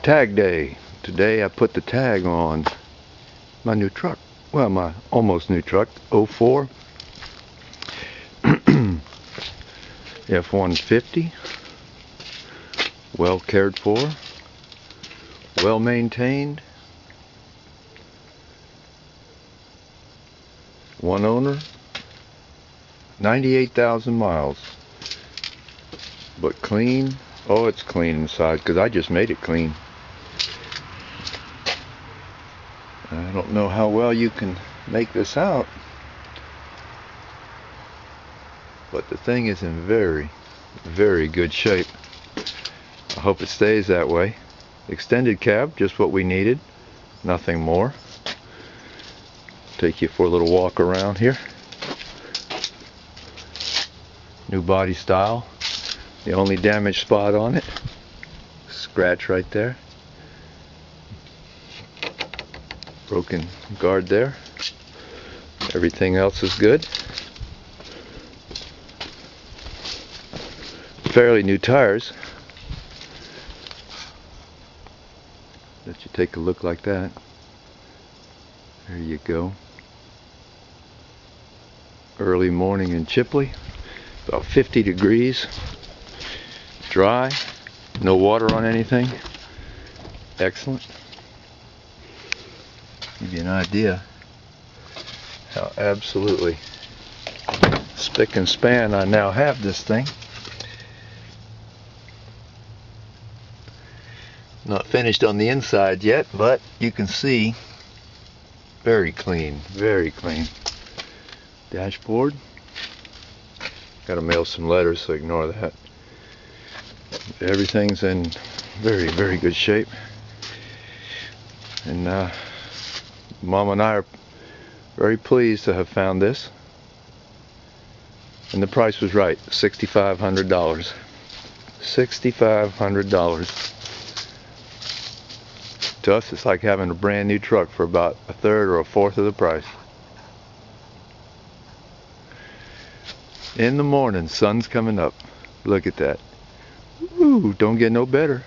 Tag day. Today I put the tag on my new truck. Well, my almost new truck, '04 F-150. Well cared for, well maintained, one owner, 98,000 miles, but clean. Oh, it's clean inside because I just made it clean. I don't know how well you can make this out, but the thing is in very, very good shape. I hope it stays that way. Extended cab, just what we needed, nothing more. Take you for a little walk around here. New body style. The only damaged spot on it, scratch right there. Broken guard there. Everything else is good. Fairly new tires. Let you take a look like that. There you go. Early morning in Chipley. About 50 degrees. Dry. No water on anything. Excellent. Give you an idea how absolutely spick and span I now have this thing. Not finished on the inside yet, but you can see very clean, very clean. Dashboard. Gotta mail some letters, so ignore that. Everything's in very, very good shape. And Mom and I are very pleased to have found this. And the price was right, $6,500. $6,500. To us, it's like having a brand new truck for about a third or a fourth of the price. In the morning, sun's coming up. Look at that. Ooh, don't get no better.